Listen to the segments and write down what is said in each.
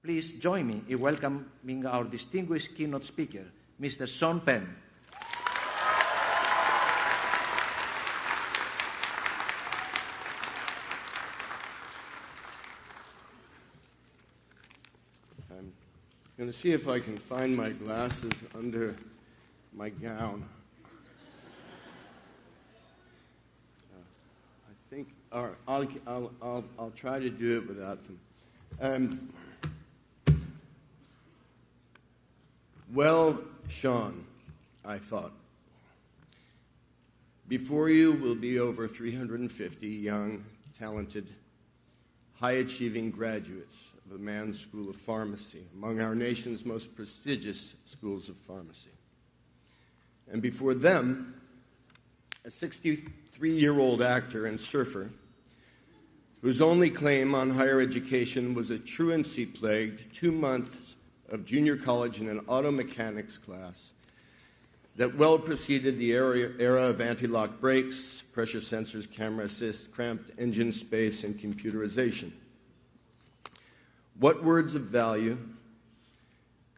Please join me in welcoming our distinguished keynote speaker, Mr. Sean Penn. I'm going to see if I can find my glasses under my gown. I think, all right, I'll try to do it without them. Well, Sean, I thought, before you will be over 350 young, talented, high-achieving graduates of the Mann School of Pharmacy, among our nation's most prestigious schools of pharmacy. And before them, a 63-year-old actor and surfer whose only claim on higher education was a truancy-plagued 2 months of junior college in an auto mechanics class that well preceded the era of anti-lock brakes, pressure sensors, camera assist, cramped engine space, and computerization. What words of value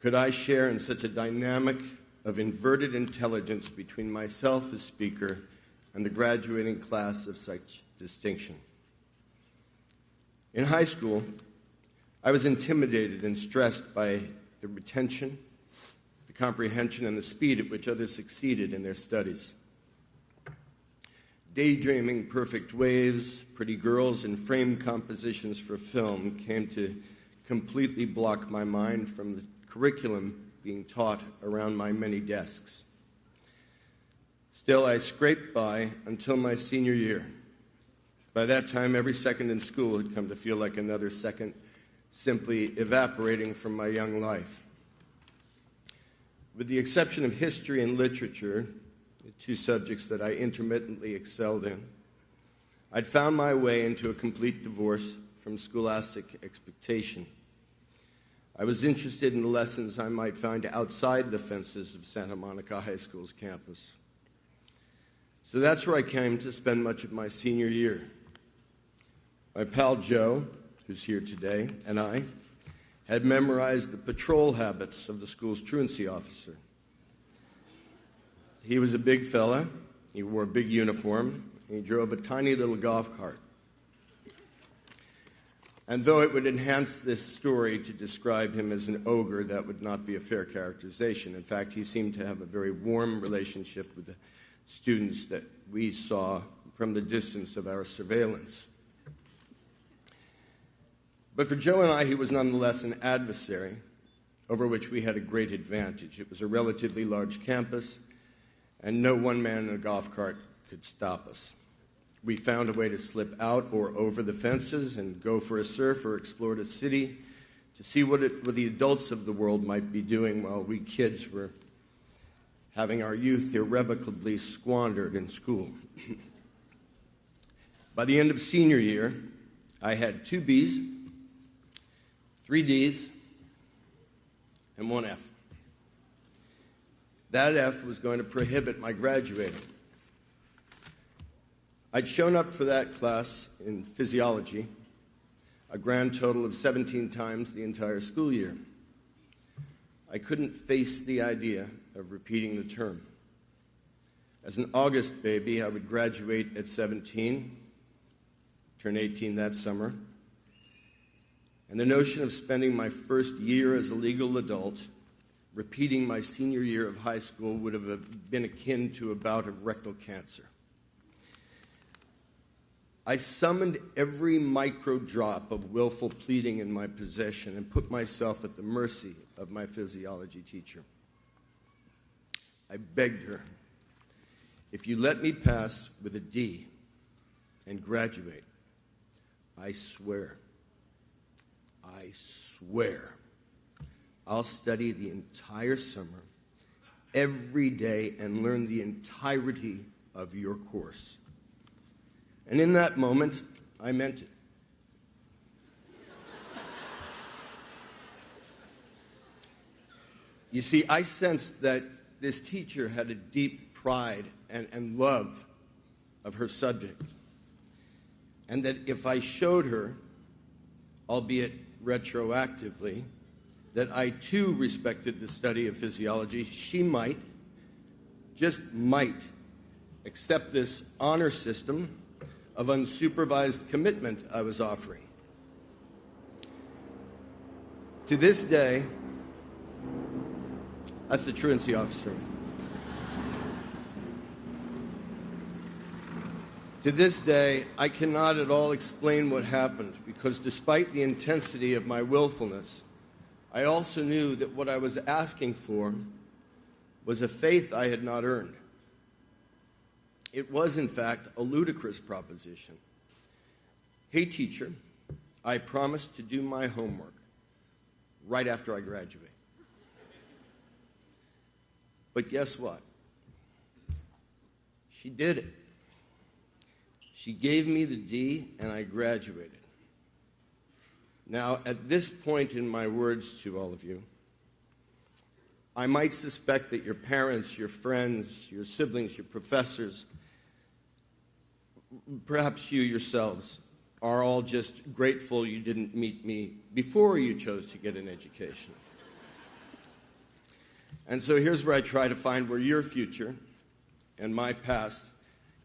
could I share in such a dynamic of inverted intelligence between myself as speaker and the graduating class of such distinction? In high school, I was intimidated and stressed by the retention, the comprehension, and the speed at which others succeeded in their studies. Daydreaming perfect waves, pretty girls, and framed compositions for film came to completely block my mind from the curriculum being taught around my many desks. Still, I scraped by until my senior year. By that time, every second in school had come to feel like another second, simply evaporating from my young life. With the exception of history and literature, the two subjects that I intermittently excelled in, I'd found my way into a complete divorce from scholastic expectation. I was interested in the lessons I might find outside the fences of Santa Monica High School's campus. So that's where I came to spend much of my senior year. My pal Joe, who's here today, and I had memorized the patrol habits of the school's truancy officer. He was a big fella, he wore a big uniform, and he drove a tiny little golf cart. And though it would enhance this story to describe him as an ogre, that would not be a fair characterization. In fact, he seemed to have a very warm relationship with the students that we saw from the distance of our surveillance. But for Joe and I, he was nonetheless an adversary over which we had a great advantage. It was a relatively large campus, and no one man in a golf cart could stop us. We found a way to slip out or over the fences and go for a surf or explore the city to see what the adults of the world might be doing while we kids were having our youth irrevocably squandered in school. By the end of senior year, I had 2 B's, 3 D's, and 1 F. That F was going to prohibit my graduating. I'd shown up for that class in physiology a grand total of 17 times the entire school year. I couldn't face the idea of repeating the term. As an August baby, I would graduate at 17, turn 18 that summer, and the notion of spending my first year as a legal adult repeating my senior year of high school would have been akin to a bout of rectal cancer. I summoned every micro drop of willful pleading in my possession and put myself at the mercy of my physiology teacher. I begged her, if you let me pass with a D and graduate, I swear, I'll study the entire summer, every day, and learn the entirety of your course. And in that moment, I meant it. You see, I sensed that this teacher had a deep pride and love of her subject, and that if I showed her, albeit retroactively that I too respected the study of physiology, she might, just might, accept this honor system of unsupervised commitment I was offering. To this day, that's the truancy officer. To this day, I cannot at all explain what happened, because despite the intensity of my willfulness, I also knew that what I was asking for was a faith I had not earned. It was, in fact, a ludicrous proposition. Hey, teacher, I promised to do my homework right after I graduate. But guess what? She did it. She gave me the D, and I graduated. Now, at this point in my words to all of you, I might suspect that your parents, your friends, your siblings, your professors, perhaps you yourselves, are all just grateful you didn't meet me before you chose to get an education. And so here's where I try to find where your future and my past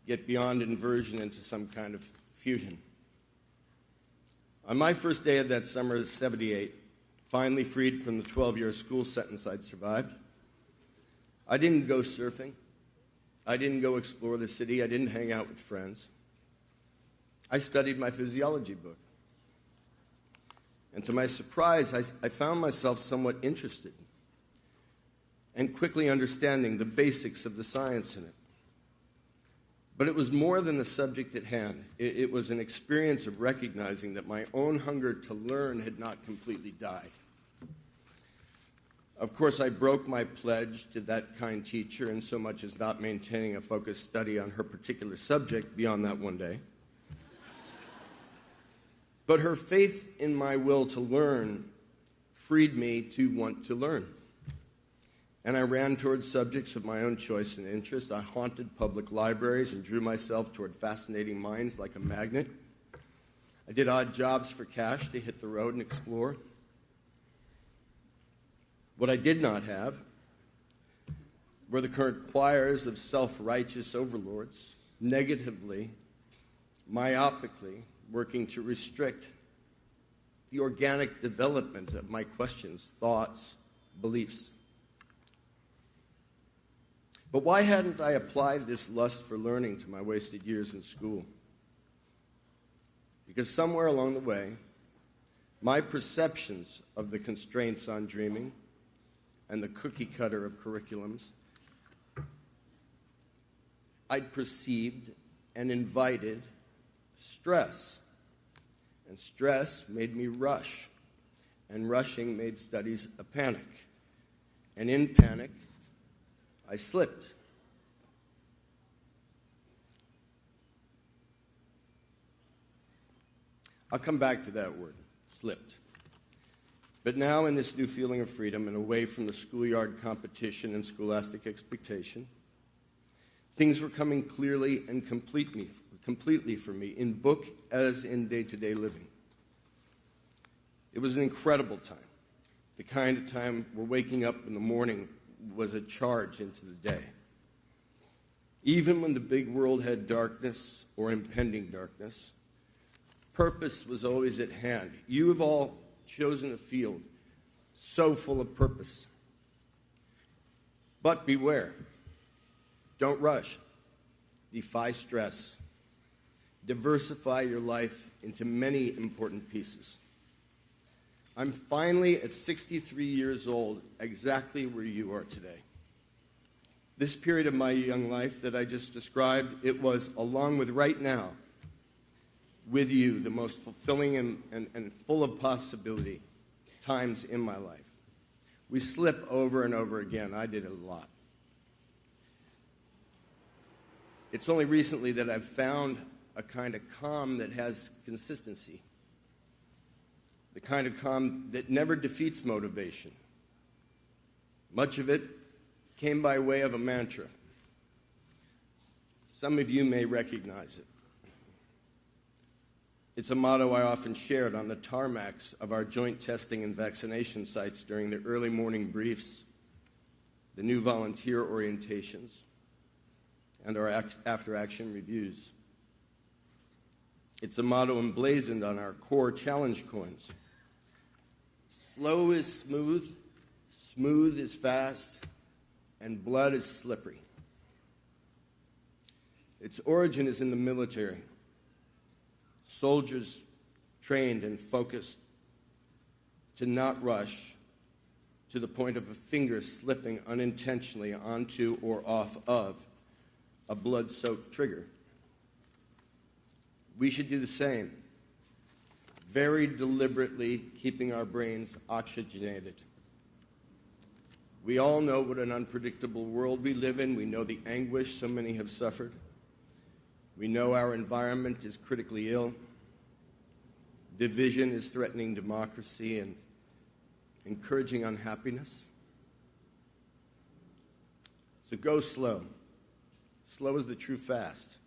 get beyond inversion into some kind of fusion. On my first day of that summer of '78, finally freed from the 12-year school sentence I'd survived, I didn't go surfing. I didn't go explore the city. I didn't hang out with friends. I studied my physiology book. And to my surprise, I found myself somewhat interested and quickly understanding the basics of the science in it. But it was more than the subject at hand. It was an experience of recognizing that my own hunger to learn had not completely died. Of course, I broke my pledge to that kind teacher in so much as not maintaining a focused study on her particular subject beyond that one day. But her faith in my will to learn freed me to want to learn. And I ran towards subjects of my own choice and interest. I haunted public libraries and drew myself toward fascinating minds like a magnet. I did odd jobs for cash to hit the road and explore. What I did not have were the current choirs of self-righteous overlords, negatively, myopically, working to restrict the organic development of my questions, thoughts, beliefs. But why hadn't I applied this lust for learning to my wasted years in school? Because somewhere along the way, my perceptions of the constraints on dreaming and the cookie cutter of curriculums, I'd perceived and invited stress. And stress made me rush. And rushing made studies a panic. And in panic, I slipped. I'll come back to that word, slipped. But now in this new feeling of freedom and away from the schoolyard competition and scholastic expectation, things were coming clearly and completely for me, in book as in day-to-day living. It was an incredible time, the kind of time where waking up in the morning was a charge into the day. Even when the big world had darkness or impending darkness, purpose was always at hand. You have all chosen a field so full of purpose. But beware. Don't rush. Defy stress. Diversify your life into many important pieces. I'm finally, at 63 years old, exactly where you are today. This period of my young life that I just described, it was, along with right now, with you, the most fulfilling and full of possibility times in my life. We slip over and over again. I did it a lot. It's only recently that I've found a kind of calm that has consistency. The kind of calm that never defeats motivation. Much of it came by way of a mantra. Some of you may recognize it. It's a motto I often shared on the tarmacs of our joint testing and vaccination sites during the early morning briefs, the new volunteer orientations, and our after-action reviews. It's a motto emblazoned on our core challenge coins. Slow is smooth, smooth is fast, and blood is slippery. Its origin is in the military. Soldiers trained and focused to not rush to the point of a finger slipping unintentionally onto or off of a blood-soaked trigger. We should do the same, very deliberately keeping our brains oxygenated. We all know what an unpredictable world we live in. We know the anguish so many have suffered. We know our environment is critically ill. Division is threatening democracy and encouraging unhappiness. So go slow. Slow is the true fast.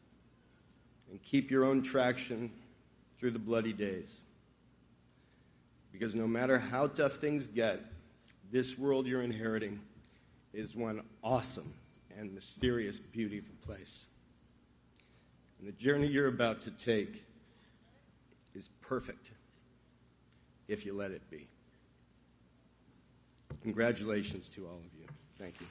And keep your own traction through the bloody days. Because no matter how tough things get, this world you're inheriting is one awesome and mysterious, beautiful place. And the journey you're about to take is perfect if you let it be. Congratulations to all of you. Thank you.